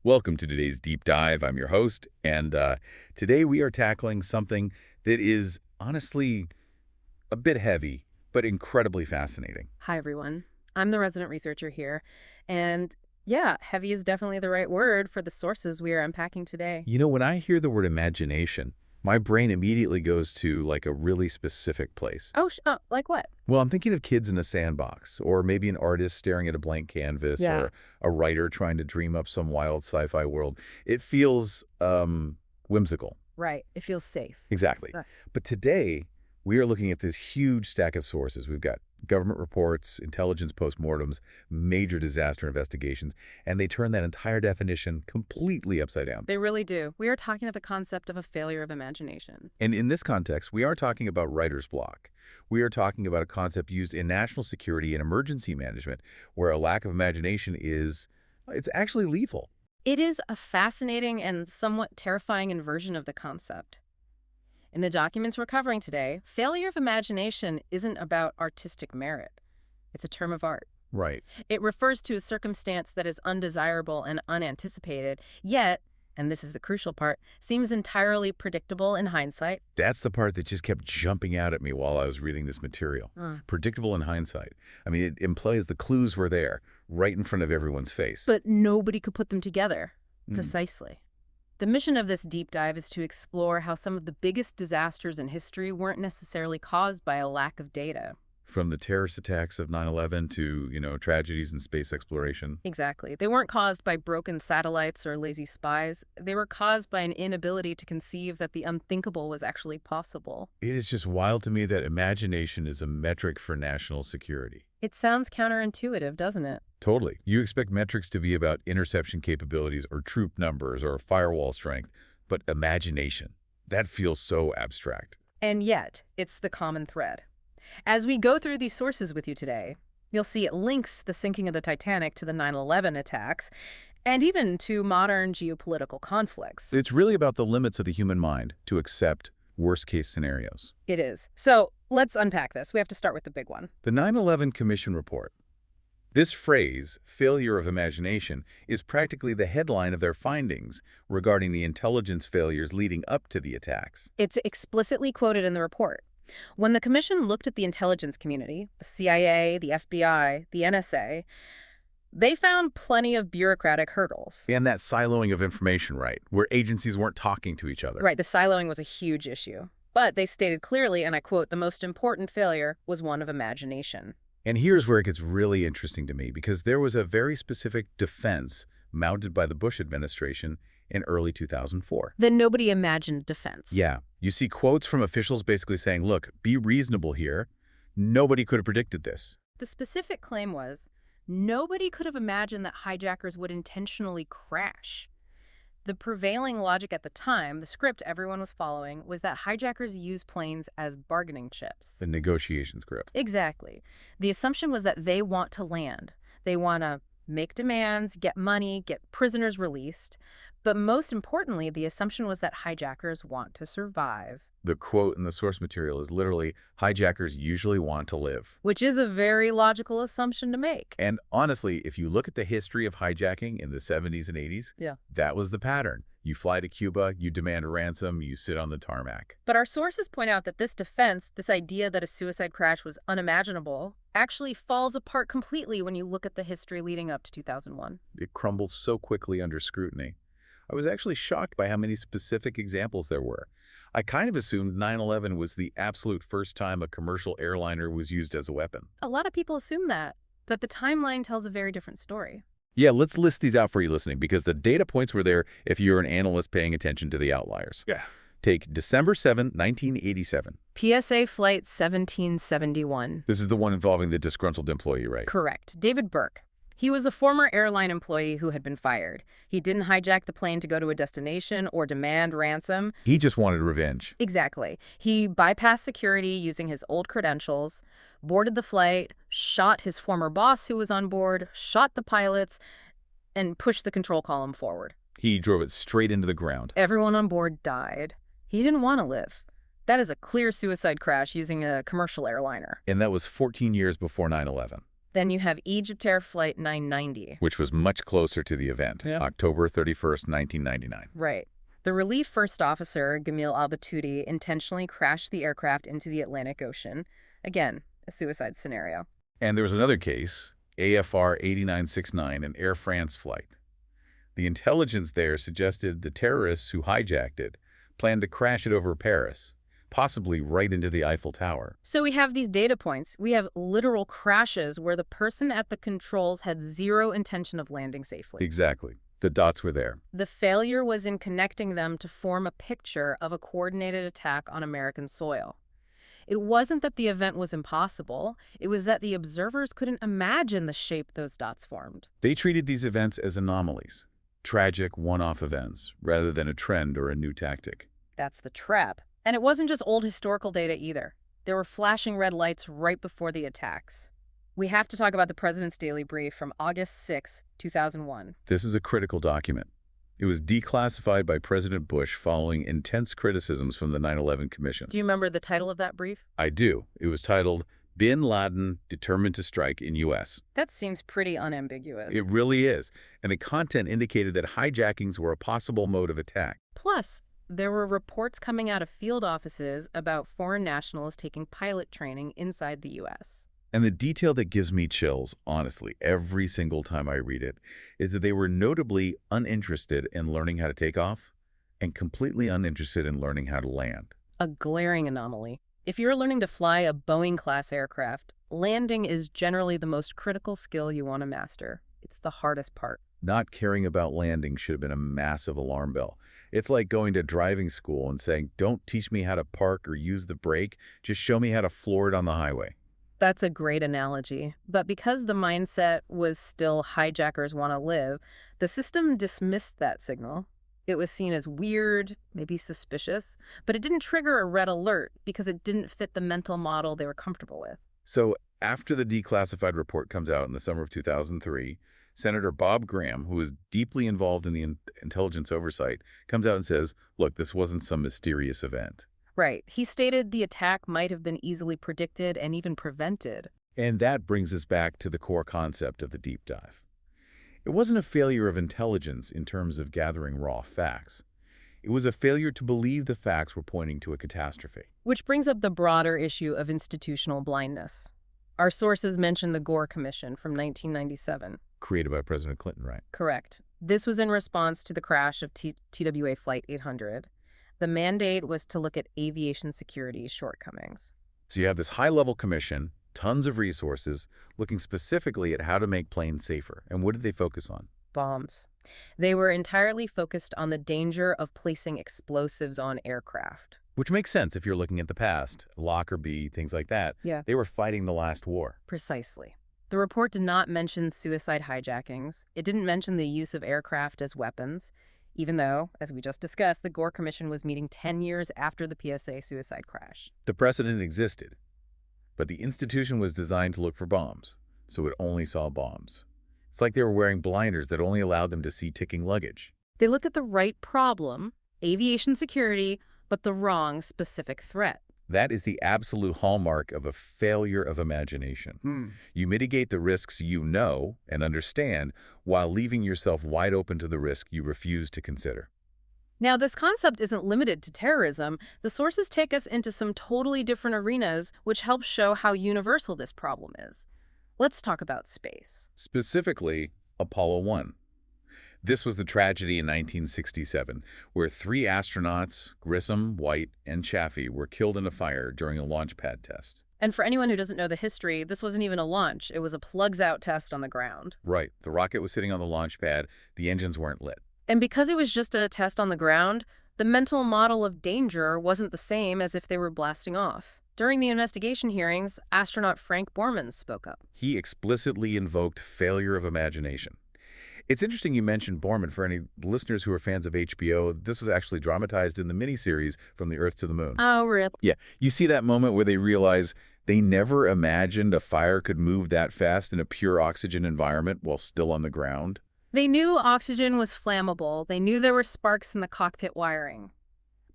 Welcome to today's deep dive. I'm your host, and today we are tackling something that is honestly a bit heavy, but incredibly fascinating. Hi, everyone. I'm the resident researcher here. And yeah, heavy is definitely the right word for the sources we are unpacking today. You know, when I hear the word imagination, my brain immediately goes to like a really specific place. Oh, like what? Well, I'm thinking of kids in a sandbox, or maybe an artist staring at a blank canvas, Yeah. or a writer trying to dream up some wild sci-fi world. It feels whimsical. Right. It feels safe. Exactly. Uh. But today, we are looking at this huge stack of sources. We've got government reports, intelligence postmortems, major disaster investigations, and they turn that entire definition completely upside down. They really do. We are talking about the concept of a failure of imagination. And in this context, we are talking about writer's block. We are talking about a concept used in national security and emergency management, where a lack of imagination it's actually lethal. It is a fascinating and somewhat terrifying inversion of the concept. In the documents we're covering today, failure of imagination isn't about artistic merit. It's a term of art. Right. It refers to a circumstance that is undesirable and unanticipated, yet, and this is the crucial part, seems entirely predictable in hindsight. That's the part that just kept jumping out at me while I was reading this material. Predictable in hindsight. I mean, it implies the clues were there, right in front of everyone's face. But nobody could put them together. Precisely. The mission of this deep dive is to explore how some of the biggest disasters in history weren't necessarily caused by a lack of data. From the terrorist attacks of 9/11 to, tragedies in space exploration. Exactly. They weren't caused by broken satellites or lazy spies. They were caused by an inability to conceive that the unthinkable was actually possible. It is just wild to me that imagination is a metric for national security. It sounds counterintuitive, doesn't it? Totally. You expect metrics to be about interception capabilities or troop numbers or firewall strength, but imagination, that feels so abstract. And yet, it's the common thread. As we go through these sources with you today, you'll see it links the sinking of the Titanic to the 9/11 attacks, and even to modern geopolitical conflicts. It's really about the limits of the human mind to accept worst-case scenarios. It is. So let's unpack this. We have to start with the big one. The 9/11 Commission report. This phrase, failure of imagination, is practically the headline of their findings regarding the intelligence failures leading up to the attacks. It's explicitly quoted in the report. When the commission looked at the intelligence community, the CIA, the FBI, the NSA, they found plenty of bureaucratic hurdles. And that siloing of information, right, where agencies weren't talking to each other. Right, the siloing was a huge issue. But they stated clearly, and I quote, the most important failure was one of imagination. And here's where it gets really interesting to me, because there was a very specific defense mounted by the Bush administration in early 2004. Then nobody imagined defense. Yeah. You see quotes from officials basically saying, look, be reasonable here. Nobody could have predicted this. The specific claim was, nobody could have imagined that hijackers would intentionally crash. The prevailing logic at the time, the script everyone was following, was that hijackers use planes as bargaining chips. The negotiation script. Exactly. The assumption was that they want to land. They want to make demands, get money, get prisoners released. But most importantly, the assumption was that hijackers want to survive. The quote in the source material is literally, hijackers usually want to live. Which is a very logical assumption to make. And honestly, if you look at the history of hijacking in the 70s and 80s, that was the pattern. You fly to Cuba, you demand a ransom, you sit on the tarmac. But our sources point out that this defense, this idea that a suicide crash was unimaginable, actually falls apart completely when you look at the history leading up to 2001. It crumbles so quickly under scrutiny. I was actually shocked by how many specific examples there were. I kind of assumed 9/11 was the absolute first time a commercial airliner was used as a weapon. A lot of people assume that, but the timeline tells a very different story. Yeah, let's list these out for you listening, because the data points were there if you're an analyst paying attention to the outliers. Yeah. Take December 7, 1987. PSA Flight 1771. This is the one involving the disgruntled employee, right? Correct. David Burke. He was a former airline employee who had been fired. He didn't hijack the plane to go to a destination or demand ransom. He just wanted revenge. Exactly. He bypassed security using his old credentials, boarded the flight, shot his former boss who was on board, shot the pilots, and pushed the control column forward. He drove it straight into the ground. Everyone on board died. He didn't want to live. That is a clear suicide crash using a commercial airliner. And that was 14 years before 9/11. Then you have EgyptAir Flight 990. which was much closer to the event, Yeah. October 31st, 1999. Right. The relief first officer, Gamil al-Batouti, intentionally crashed the aircraft into the Atlantic Ocean. Again, a suicide scenario. And there was another case, AFR 8969, an Air France flight. The intelligence there suggested the terrorists who hijacked it planned to crash it over Paris, possibly right into the Eiffel Tower. So we have these data points. We have literal crashes where the person at the controls had zero intention of landing safely. Exactly. The dots were there. The failure was in connecting them to form a picture of a coordinated attack on American soil. It wasn't that the event was impossible. It was that the observers couldn't imagine the shape those dots formed. They treated these events as anomalies, tragic one-off events, rather than a trend or a new tactic. That's the trap. And it wasn't just old historical data either. There were flashing red lights right before the attacks. We have to talk about the President's Daily Brief from August 6, 2001. This is a critical document. It was declassified by President Bush following intense criticisms from the 9/11 Commission. Do you remember the title of that brief? I do. It was titled, Bin Laden Determined to Strike in U.S. That seems pretty unambiguous. It really is. And the content indicated that hijackings were a possible mode of attack. Plus, there were reports coming out of field offices about foreign nationals taking pilot training inside the U.S. And the detail that gives me chills, honestly, every single time I read it, is that they were notably uninterested in learning how to take off and completely uninterested in learning how to land. A glaring anomaly. If you're learning to fly a Boeing-class aircraft, landing is generally the most critical skill you want to master. It's the hardest part. Not caring about landing should have been a massive alarm bell. It's like going to driving school and saying, don't teach me how to park or use the brake, just show me how to floor it on the highway. That's a great analogy. But because the mindset was still hijackers want to live, the system dismissed that signal. It was seen as weird, maybe suspicious, but it didn't trigger a red alert because it didn't fit the mental model they were comfortable with. So after the declassified report comes out in the summer of 2003, Senator Bob Graham, who was deeply involved in the intelligence oversight, comes out and says, look, this wasn't some mysterious event. Right. He stated the attack might have been easily predicted and even prevented. And that brings us back to the core concept of the deep dive. It wasn't a failure of intelligence in terms of gathering raw facts. It was a failure to believe the facts were pointing to a catastrophe. Which brings up the broader issue of institutional blindness. Our sources mention the Gore Commission from 1997. Created by President Clinton, right? Correct. This was in response to the crash of TWA Flight 800. The mandate was to look at aviation security shortcomings. So you have this high-level commission, tons of resources, looking specifically at how to make planes safer. And what did they focus on? Bombs. They were entirely focused on the danger of placing explosives on aircraft. Which makes sense if you're looking at the past, Lockerbie, things like that. Yeah. They were fighting the last war. Precisely. The report did not mention suicide hijackings. It didn't mention the use of aircraft as weapons, even though, as we just discussed, the Gore Commission was meeting 10 years after the PSA suicide crash. The precedent existed, but the institution was designed to look for bombs, so it only saw bombs. It's like they were wearing blinders that only allowed them to see ticking luggage. They looked at the right problem, aviation security, but the wrong specific threat. That is the absolute hallmark of a failure of imagination. You mitigate the risks you know and understand while leaving yourself wide open to the risk you refuse to consider. Now, this concept isn't limited to terrorism. The sources take us into some totally different arenas, which helps show how universal this problem is. Let's talk about space. Specifically, Apollo 1. This was the tragedy in 1967, where 3 astronauts, Grissom, White, and Chaffee, were killed in a fire during a launch pad test. And for anyone who doesn't know the history, this wasn't even a launch. It was a plugs-out test on the ground. Right. The rocket was sitting on the launch pad. The engines weren't lit. And because it was just a test on the ground, the mental model of danger wasn't the same as if they were blasting off. During the investigation hearings, astronaut Frank Borman spoke up. He explicitly invoked failure of imagination. It's interesting you mentioned Borman. For any listeners who are fans of HBO, this was actually dramatized in the miniseries From the Earth to the Moon. Oh, really? Yeah. You see that moment where they realize they never imagined a fire could move that fast in a pure oxygen environment while still on the ground? They knew oxygen was flammable. They knew there were sparks in the cockpit wiring.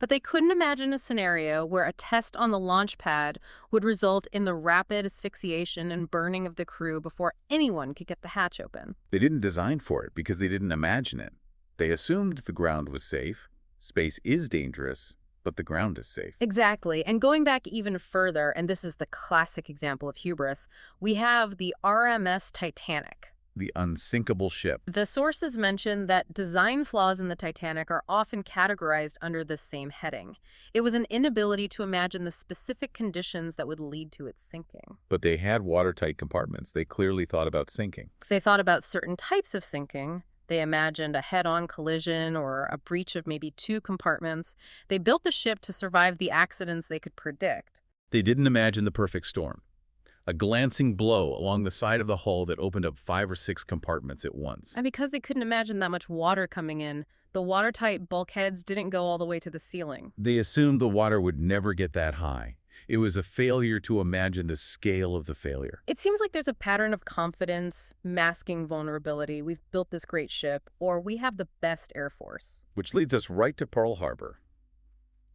But they couldn't imagine a scenario where a test on the launch pad would result in the rapid asphyxiation and burning of the crew before anyone could get the hatch open. They didn't design for it because they didn't imagine it. They assumed the ground was safe. Space is dangerous, but the ground is safe. Exactly. And going back even further, and this is the classic example of hubris, we have the RMS Titanic. The unsinkable ship. The sources mention that design flaws in the Titanic are often categorized under the same heading. It was an inability to imagine the specific conditions that would lead to its sinking. But they had watertight compartments. They clearly thought about sinking. They thought about certain types of sinking. They imagined a head-on collision or a breach of maybe 2 compartments. They built the ship to survive the accidents they could predict. They didn't imagine the perfect storm. A glancing blow along the side of the hull that opened up 5 or 6 compartments at once. And because they couldn't imagine that much water coming in, the watertight bulkheads didn't go all the way to the ceiling. They assumed the water would never get that high. It was a failure to imagine the scale of the failure. It seems like there's a pattern of confidence, masking vulnerability. We've built this great ship, or we have the best Air Force. Which leads us right to Pearl Harbor.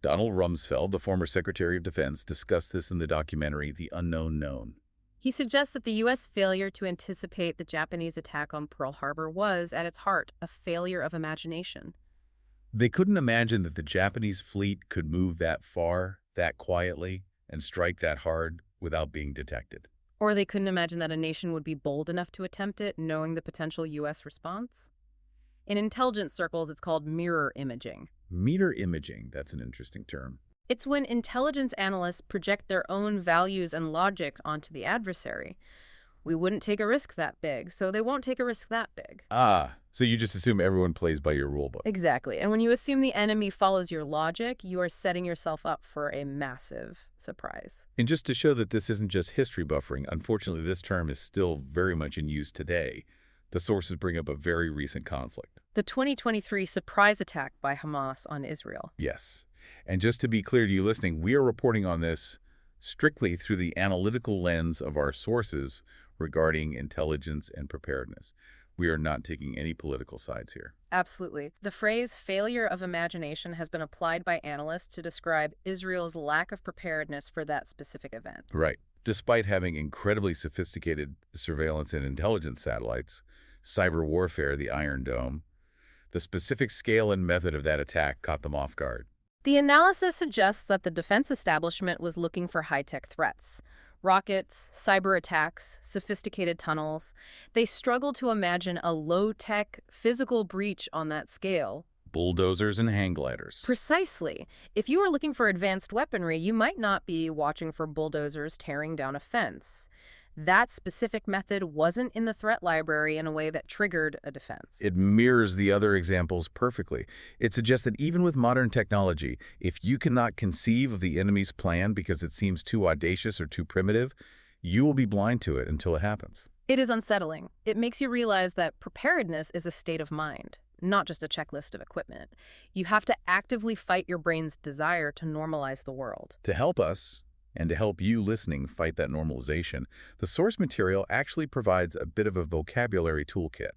Donald Rumsfeld, the former Secretary of Defense, discussed this in the documentary The Unknown Known. He suggests that the U.S. failure to anticipate the Japanese attack on Pearl Harbor was, at its heart, a failure of imagination. They couldn't imagine that the Japanese fleet could move that far, that quietly, and strike that hard without being detected. Or they couldn't imagine that a nation would be bold enough to attempt it, knowing the potential U.S. response. In intelligence circles, it's called mirror imaging. Mirror imaging, that's an interesting term. It's when intelligence analysts project their own values and logic onto the adversary. We wouldn't take a risk that big, so they won't take a risk that big. So you just assume everyone plays by your rulebook. Exactly. And when you assume the enemy follows your logic, you are setting yourself up for a massive surprise. And just to show that this isn't just history buffering, unfortunately this term is still very much in use today. The sources bring up a very recent conflict. The 2023 surprise attack by Hamas on Israel. Yes. And just to be clear to you listening, we are reporting on this strictly through the analytical lens of our sources regarding intelligence and preparedness. We are not taking any political sides here. Absolutely. The phrase failure of imagination has been applied by analysts to describe Israel's lack of preparedness for that specific event. Right. Despite having incredibly sophisticated surveillance and intelligence satellites, cyber warfare, the Iron Dome, the specific scale and method of that attack caught them off guard. The analysis suggests that the defense establishment was looking for high-tech threats. Rockets, cyber attacks, sophisticated tunnels. They struggled to imagine a low-tech, physical breach on that scale. Bulldozers and hang gliders. Precisely. If you were looking for advanced weaponry, you might not be watching for bulldozers tearing down a fence. That specific method wasn't in the threat library in a way that triggered a defense. It mirrors the other examples perfectly. It suggests that even with modern technology, if you cannot conceive of the enemy's plan because it seems too audacious or too primitive, you will be blind to it until it happens. It is unsettling. It makes you realize that preparedness is a state of mind, not just a checklist of equipment. You have to actively fight your brain's desire to normalize the world. To help us, and to help you listening fight that normalization, the source material actually provides a bit of a vocabulary toolkit.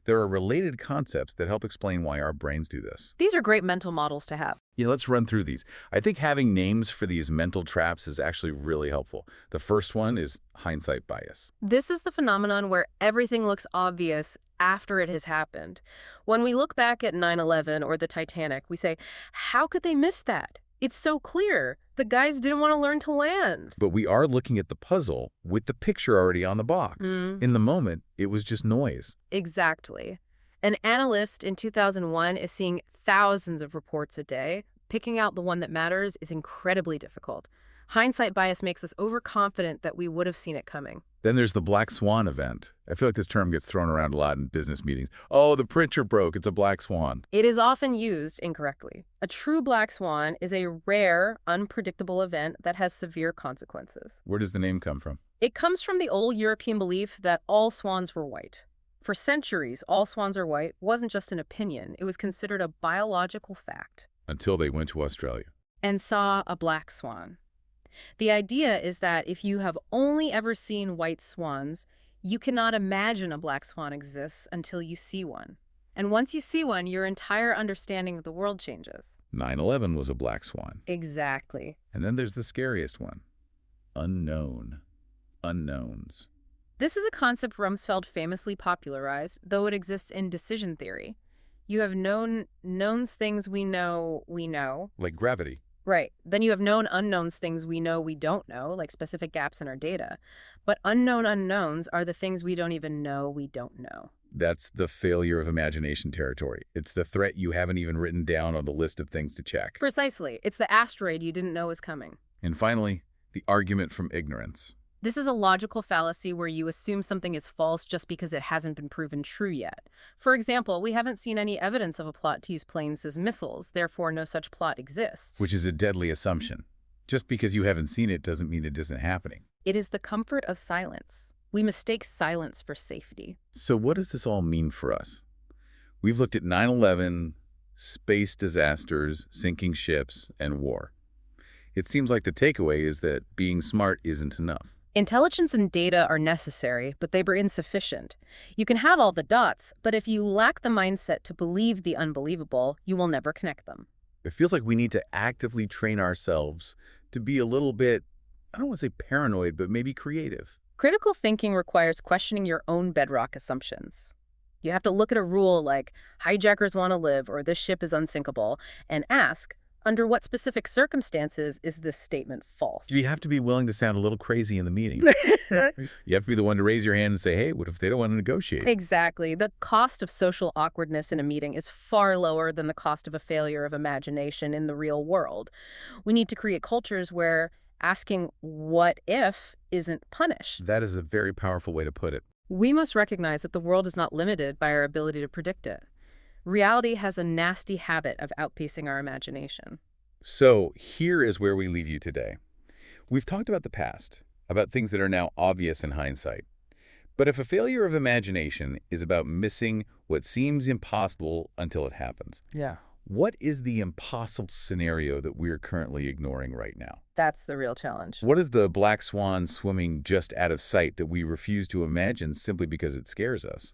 There are related concepts that help explain why our brains do this. These are great mental models to have. Yeah, let's run through these. I think having names for these mental traps is actually really helpful. The first one is hindsight bias. This is the phenomenon where everything looks obvious after it has happened. When we look back at 9/11 or the Titanic, we say, how could they miss that? It's so clear. The guys didn't want to learn to land. But we are looking at the puzzle with the picture already on the box. In the moment, it was just noise. Exactly. An analyst in 2001 is seeing thousands of reports a day. Picking out the one that matters is incredibly difficult. Hindsight bias makes us overconfident that we would have seen it coming. Then there's the black swan event. I feel like this term gets thrown around a lot in business meetings. Oh, the printer broke. It's a black swan. It is often used incorrectly. A true black swan is a rare, unpredictable event that has severe consequences. Where does the name come from? It comes from the old European belief that all swans were white. For centuries, all swans are white wasn't just an opinion. It was considered a biological fact. Until they went to Australia. And saw a black swan. The idea is that if you have only ever seen white swans, you cannot imagine a black swan exists until you see one. And once you see one, your entire understanding of the world changes. 9/11 was a black swan. Exactly. And then there's the scariest one. Unknown. Unknowns. This is a concept Rumsfeld famously popularized, though it exists in decision theory. You have knowns things we know. Like gravity. Right. Then you have known unknowns things we know we don't know, like specific gaps in our data. But unknown unknowns are the things we don't even know we don't know. That's the failure of imagination territory. It's the threat you haven't even written down on the list of things to check. Precisely. It's the asteroid you didn't know was coming. And finally, the argument from ignorance. This is a logical fallacy where you assume something is false just because it hasn't been proven true yet. For example, we haven't seen any evidence of a plot to use planes as missiles, therefore no such plot exists. Which is a deadly assumption. Just because you haven't seen it doesn't mean it isn't happening. It is the comfort of silence. We mistake silence for safety. So what does this all mean for us? We've looked at 9/11, space disasters, sinking ships, and war. It seems like the takeaway is that being smart isn't enough. Intelligence and data are necessary, but they were insufficient. You can have all the dots, but if you lack the mindset to believe the unbelievable, you will never connect them. It feels like we need to actively train ourselves to be a little bit, I don't want to say paranoid, but maybe creative. Critical thinking requires questioning your own bedrock assumptions. You have to look at a rule like, hijackers want to live, or this ship is unsinkable, and ask, under what specific circumstances is this statement false? You have to be willing to sound a little crazy in the meeting. You have to be the one to raise your hand and say, hey, what if they don't want to negotiate? Exactly. The cost of social awkwardness in a meeting is far lower than the cost of a failure of imagination in the real world. We need to create cultures where asking what if isn't punished. That is a very powerful way to put it. We must recognize that the world is not limited by our ability to predict it. Reality has a nasty habit of outpacing our imagination. So here is where we leave you today. We've talked about the past, about things that are now obvious in hindsight. But if a failure of imagination is about missing what seems impossible until it happens, what is the impossible scenario that we're currently ignoring right now? That's the real challenge. What is the black swan swimming just out of sight that we refuse to imagine simply because it scares us?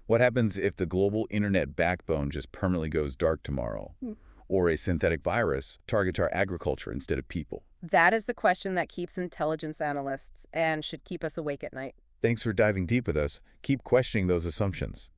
What happens if the global internet backbone just permanently goes dark tomorrow? Or a synthetic virus targets our agriculture instead of people? That is the question that keeps intelligence analysts and should keep us awake at night. Thanks for diving deep with us. Keep questioning those assumptions.